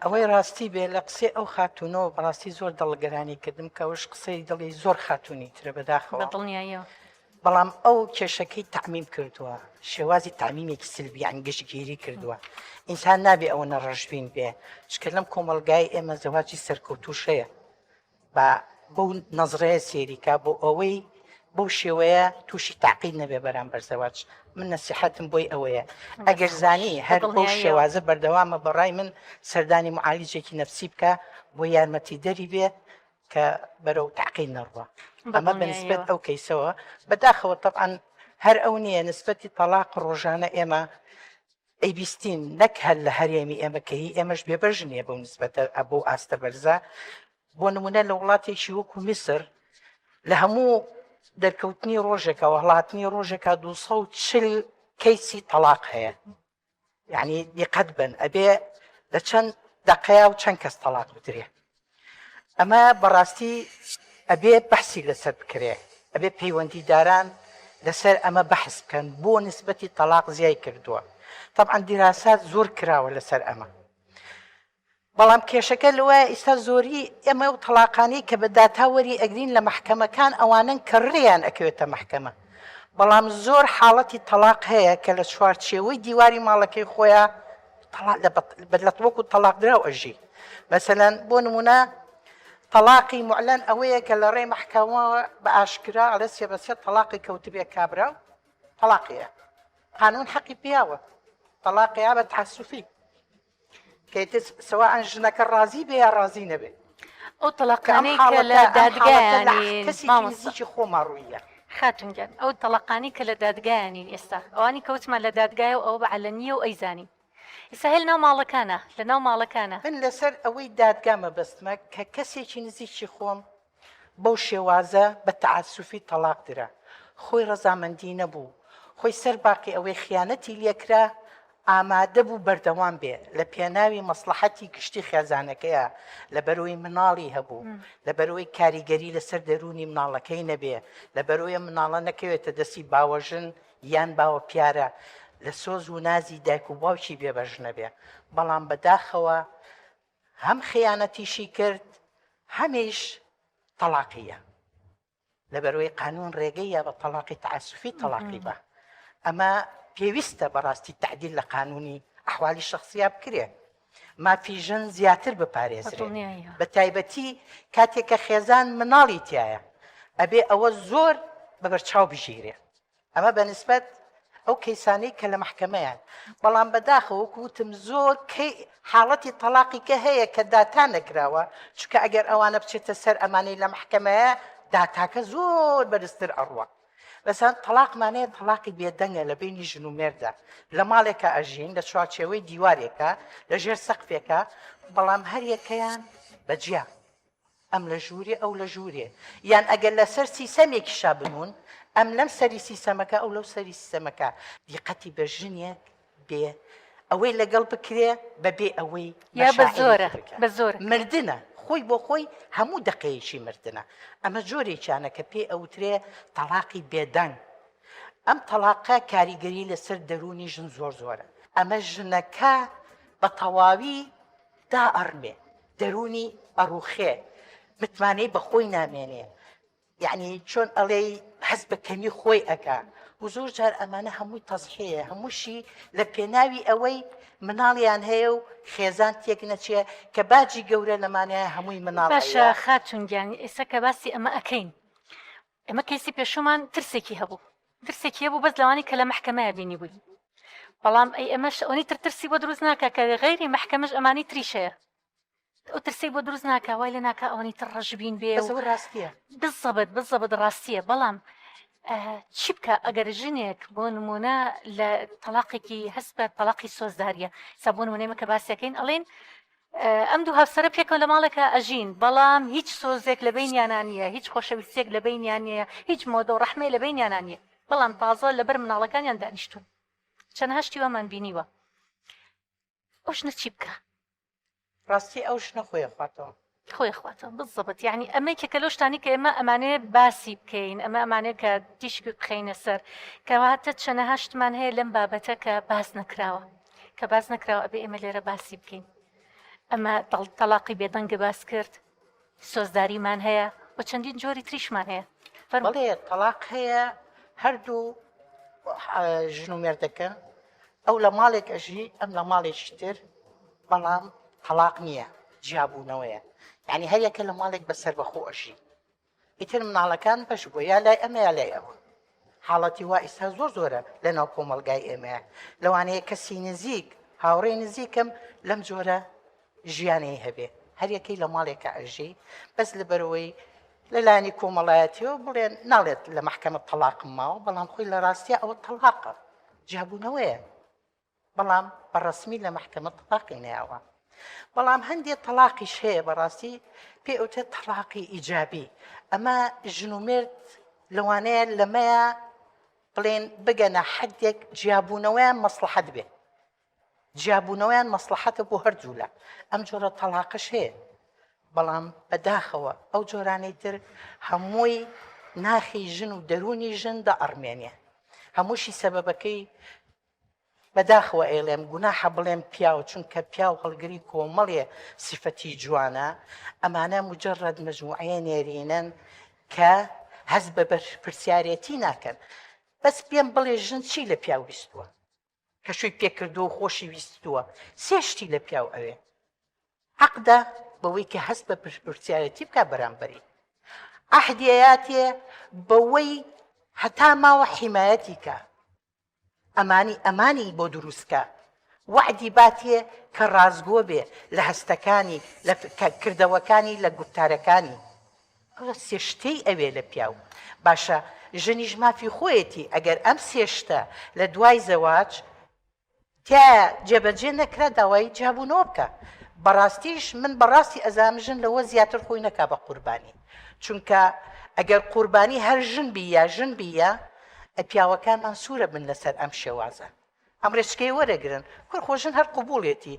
ئەوەی ڕاستی بێ لە قسەی ئەو خاتونەوە بەڕاستی زۆر دڵگەرانی کردم کە ئەوش قسەی دڵی زۆر خاتونی ترە بە بەداخەوە دڵنیاییەوە بەڵام ئەو کێشەکەی تعمیم کردووە شێوازی تعمیمێکی سلبیان گشتگیری کردووە ئینسان نابێ ئەوە نەڕەشبین بێ چکە لەم کۆمەلگای ئێمە زەواجی سەرکەوتوشەیە بە بەو نەزڕەیە سێریکا بۆ ئەوەی بەو شێوەیە تووشی تاقید نەبێ بەرامبەر زەواج من نەسیحەتم بۆی ئەوەیە ئەگەر زانی هەر بەو شێوازە بەردەوامە بەڕای من سەردانی معالیجێکی نەفسی بکە بۆ یارمەتی دەری بێ کە بەرەو تاقید نەڕوە ئەمە بەنسبەت ئەو کەیسەوە بەداخەوە طبعاً هەر ئەو نییە نسبەتی تەلاق ڕۆژانە ئێمە ئەیبیستین نەک هەر لە هەرێمی ئێمە کە هی ئێمەش بێبەژنیە بەو نسبەتە بۆ ئاستە بەرزە بۆ نمونە لە وڵاتێکی وەکو میسر لە هەموو دەرکەوتنی ڕۆژێکە وهڵاتنی ڕۆژێکە 240 کەیسی تەلاق هەیە یعنی دیقەت بن ئەبێ لە چەند دەقەیە و چەند کەس تەلاق بدرێ ئەمە بەڕاستی ئەبێ بەحسی لەسەر بکرێ ئەبێ پەیوەندیداران لەسەر ئەمە بەحس بکەن بۆ نسبەتی تەلاق زیای کردووە طبعاً دیراسات زۆر کراوە لەسەر ئەمە بەڵام کێشەکە لەوە ئێستا زۆری ئێمە و تەلاقانی کە بە داتاوەری ئەگرین لە محکەمەکان ئەوانن کە ڕێیان ئەکەوێتە محکەمە بەڵام زۆر حاڵەتی تەلاق هەیە کە لە چوارچێوەی دیواری ماڵەکەی خۆیان لە وەکو تەلاقدراو ئەژی مەسەلەن بۆ نمونە تەلاقی معلەن ئەوەیە کە لە ڕێی محکەمەوە بە ئاشکرا ئەلە سێبەسێ تەلاقی کەوتبێ کابراو تەلاقیە قانون حەقی پیاوە تەلاقیە بە تەعەسوفی سواء ژنەکە ڕازی بێ یا ڕازی نەبێ ئەو تەلاقانەی کە لە دادگایانی کەسێکی خۆمان ڕوویە خاتونگیان ئەو تەلاقانی کە لە دادگایانین ئێستا ئەوانی کەوتمان لە دادگایە و ئەو بە عەلەنیە و ئەیزانی ئێستا هێل ناو ماڵەکانە لە ناو ماڵەکانە من لەسەر ئەوەی دادگامە بەستمە کە کەسێکی نزیکی خۆم بەو شێوازە بە تەعەسوفی تەلاق درا خۆی ڕەزامەندی نەبوو خۆی سەر باقی ئەوەی خیانەتی لێکرا ئامادە بوو بەردەوام بێ لە پێناوی مەسلحەتی گشتی خێزانەکەیە لە بەرەوەی مناڵی هەبوو لە بەرەوەی کاریگەری لەسەر دەرونی مناڵەکەی نەبێ لە بەرەوەی مناڵە نەکەوێتە دەستی باوەژن یان باوە پیارە لە سۆز و نازی دایک و باوکی بێبەژنە بێ بەڵام بەداخەوە هەم خیانەتیشی کرد هەمیش تەلاقیە لە بەرەوەی قانون ڕێگەیە بە تەلاقی تەعەسوفی تەلاقی بە ئەمە پێویستە بەڕاستی تعدیل لە قانونی ئەحوالی شخصیە بکرێ مافی ژن زیاتر بپارێزرێ بە تایبەتی کاتێک کە خێزان مناڵی تایە ئەبێ ئەوە زۆر بەبەرچاو بژیرێ ئەمە بەنسبەت ئەو کەیسانەی کە لە محکەمەیان بەڵام بەداخەوە وتم زۆر حاڵەتی تەلاقی کە هەیە کە داتا نەکراوە چونکە ئەگەر ئەوانە بچێتە سەر ئەمانەی لە محکەمەیە داتاکە زۆر بەرزتر ئەڕوە بەسان تەلاقمانەیە تەلاقی بێدەنگە لە بینی ژن و مێردا لە ماڵێکە ئەژین لە چوارچێوەی دیوارێکە لە ژێر سەقفێکە بەڵام هەر یەکەیان بەجیا ئەم لە ژوورێ ئەو لە ژوورێ یان ئەگەر لەسەر سیسەمێکی شابنون ئەم لەم سەری سیسەمەکە ئەو لەو سەری سیسەمەکە دیقەتی بە ژنێک بێ ئەوەی لەگەڵ بکرێ بەبێ ئەوەی بە زۆر مردنە خۆی بۆ خۆی هەموو دقەیەکی مردنە ئەمە جۆرێکیانە کە پێ ئەوترێ تەلاقی بێدەنگ ئەم تەلاقە کاریگەری لەسەر دەرونی ژن زۆر زۆرە ئەمە ژنەکە بە تەواوی دائەڕمێ دەرونی ئەڕوخێ متمانەی بە خۆی نامێنێ یعنی چۆن ئەڵێ هەست بە کەمی خۆی ئەکا و زۆر جار ئەمانە هەمووی تەزحەیە هەمووشی لە پێناوی ئەوەی مناڵیان هەیە و خێزان تێک نەچێ کە باجی گەورە لەمانەیە هەمووی مناڵ باشە خاتونگیانی ئێستا کە باسی ئەمە ئەەکەین ئەمە کەیسی پێشومان ترسێکی هەبوو ترسێکی هەبوو بەس لەوانی کە لە محکەمەیە بینی بووی بەڵام ئەی ئەمەش ئەوەی ترسی بۆ دروست ناکە کە غەیری محکەمەش ئەمانی تریشەیە ئەو ترسی بۆ دروست ناکە وای لە ناکە ئەوەی تر ڕەشبین بێ ڕاستیە بزەبت ڕاستیە بەڵام چی بکە ئەگەر ژنێک بۆ نمونە لە تەلاقێکی هەست بە تەلاقی سۆزداریە سا بۆ نمونەی مەکە باسیەکەین ئەڵێن ئەم دوو هەفسەرە پێکەوە لە ماڵێکە ئەژین بەڵام هیچ سۆزێک لە بینیانان نیە هیچ خۆشەویستێک لە بینیان نیە هیچ مۆدە و ڕەحمێ لە بینیانان نیە بەڵام تازە لەبەر مناڵەکانیان دانیشتون چەند هەشتیوەمان بینیوە ئەو ژنە چی بکە ڕاستی ئەو ژنە خۆی خواتەوە خۆی خواتەوە بالضبط یعنی ئەمەی کە لەو شتانی کە ئێمە ئەمانەیە باسی بکەین ئەمە ئەمانەیە کە تیشک بخەینە سەر کەواتە چەنە هەشتمان هەیە لەم بابەتە کە باز نەکراوە کە باز نەکراوە ئەبێ ئێمە لێرە باسی بکەین ئەمە تەلاقی بێدەنگە باس کرد سۆزداریمان هەیە بە چەندین جۆری تریشمان هەیە بەڵێ تەلاق هەیە هەردوو ژن و مێردەکە ئەو لە ماڵێک ئەژی ئەم لە ماڵێکی تر بەڵام تەلاق نییە جیابوونەوەیە یعنی هەریەکە لە ماڵێک بەسەر بەخۆ ئەژی ئیتر مناڵەکان بەش بووە یا لای ئەمە یا لای ئەوە حاڵەتی وا ئێستا زۆر زۆرە لەناو کۆمەلگای ئێمەیە لەوانەیە کەسی نزیک هاوڕێی نزیکم لەم جۆرە ژیانەی هەبێ هەریەکەی لە ماڵێکە ئەژی بەس لەبەرەوەی لەلایەنی کۆمەڵایەتیەوە بڵێن ناڵێت لە محکەمە تەلاقم ماوە بەڵام خۆی لە ڕاستیە ئەوە تەلاقە جیابوونەوەیە بەڵام بەڕەسمی لە محکەمە تەلاقی نەیاوە بەڵام هەندێک تەلاقیش هەیە بەڕاستی پێ ئەوتە تەلاقی ئیجابی ئەمە ژن و مێرد لەوانەیە لەمەیە بڵێن بگەنە حەدێک جیابوونەوەیان مەسلحەت بێ جیابوونەوەیان مەسلحەتە بۆ هەردوو لە ئەم جۆرە تەلاقش هەیە بەڵام بەداخەوە ئەو جۆرانەی تر هەمووی ناخی ژن و دەرونی ژن دە ئەڕمێنێ هەمووشی سەبەبەکەی بەداخەوە ئێڵێم گوناحە بڵێم پیاوە چونکە پیاو هەڵگری کۆمەڵێ سیفەتی جوانە ئەمانە مجرد مەجموعەیە نێرینەن کە هەست بە پرسیارەتی ناکەن بەس پێم بڵێ ژن چی لە پیاو ویستووە کە شووی پێکردو و خۆشی ویستووە سێ شتی لە پیاو ئەوێ حەقدا بەوەی کە هەست بە پرسیارەتی بکە بەرامبەری ئەحدیەتێ بەوەی هەتا ماوە حیمایەتی کە ئەمانی بۆ دروستکە وعدی باتێ کە ڕازگۆ بێ لە هەستەکانی لە کردەوەکانی لە گوفتارەکانی ئەوە سێشتەی ئەوێ لە پیاو باشە ژنیش مافی خۆیەتی ئەگەر ئەم سێشتە لە دوای زەواج تیا جێبەجێ نەکرا داوای جیابوونەوە بکە بەڕاستیش من بەڕاستی ئەزانم ژن لەوە زیاتر خۆی نەکا بە قوربانی چونکە ئەگەر قوربانی هەر ژن بی یا ژن بیە پیاوەکانمان سوورە بن لەسەر ئەم شێوازە ئەم ڕێچکەی وەرەگرن کوڕخۆژن هەر قوبوڵێتی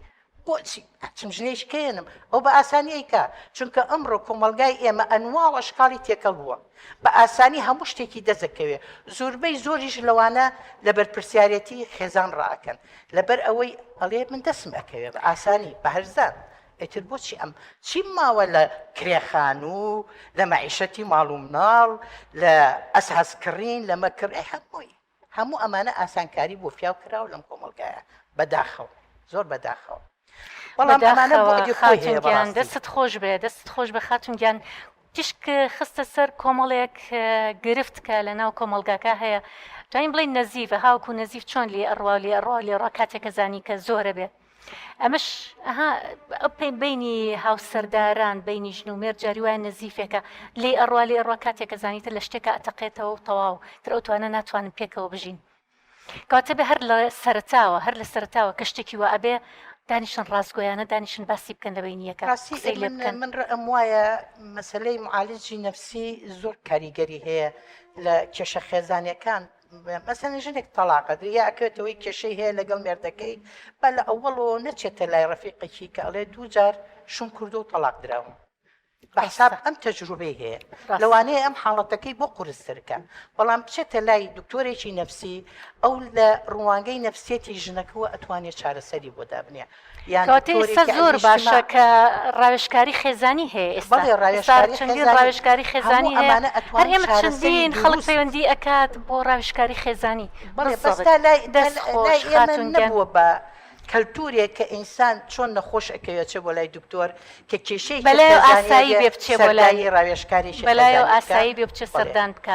بۆچی چم ژنێشکێنم ئەو بە ئاسانی ئەیکا چونکە ئەمڕۆ کۆمەلگای ئێمە ئەنواوە شکاڵی تێکەڵ بووە بە ئاسانی هەموو شتێکی دەزەکەوێ زۆربەی زۆریش لەوانە لەبەر پرسیارەتی خێزان ڕاکەن لەبەر ئەوەی ئەڵێ من دەسم ئەکەوێ بە ئاسانی بە هەرزان ئیتر بۆچی ئەم چی ماوە لە کرێخان و لە مەعیشەتی ماڵ و مناڵ لە ئەساسکردین لە مەکردی هەموو ئەمانە ئاسانکاری بۆ پیاو کراوە لەم کۆمەلگایە بەداخەوە زۆر بەداخەوە بەڵام دەستت خۆش بێ دەست خۆش بە خاتونگیان تیشک خستە سەر کۆمەڵێک گرفت کە لە ناو کۆمەلگاکە هەیە جاین بڵین نەزیفە هاوکو نەزیف چۆن لێ ئەڕوا لێ ئەڕوا لێ ڕا کاتێکە زانی کە زۆرە بێ ئەمەش بینی هاوسەرداران بینی ژن و مێرد جاری وایە نەزیفێکە لێ ئەڕوا لێ ئەڕوا کاتێکە زانیتە لە شتێکە ئەتەقێتەوە و تەواو تر ئەوتوانە ناتوانن پێکەوە بژین کاتە بێ هەر لە سەرتاوە کە شتێکی وە ئەبێ دانیشن ڕازگۆیانە دانیشن باسی بکەن لە بینیەکە من ڕەم وایە مەسلەی معالجی نەفسی زۆر کاریگەری هەیە لە کێشە خێزانیەکان مەسەن ژنێک تەلاقەدر یا ئەکەوێتەوەی کێشەی هەیە لەگەڵ مێردەکەی با لە ئەوڵەوە نەچێتە لای ڕەفیقێکی کە ئەڵێ دوو جار شوم کردو و تەلاق دراوم بەحساب ئەم تەجروبەی هەیە لەوانەیە ئەم حاڵەتەکەی بۆ قورسترکە بەڵام بچێتە لای دکتۆرێکی نەفسی ئەو لە ڕوانگەی نەفسیەتی ژنەکەەوە ئەتوانێت چارەسەری بۆ دابنێ ئێستا زۆر باشە کە ڕاوێژکاری خێزانی هەیە ئێستا ڕاوێژکاری خێزانی هەیە هەر ئێمە چەندین خەڵک پەیوەندی ئەکات بۆ ڕاوێژکاری خێزانی بەستا لای ئێمە نەبووە بە کەلتورێک کە ئینسان چۆن نەخۆش ئەکەوێت چێ بۆ لای دکتۆر کە کێشەی بەلای ئاسایی بێ بچێ بۆ لای ڕاوێژکاری بەلای ئاسایی بێ بچێ سەردان بکات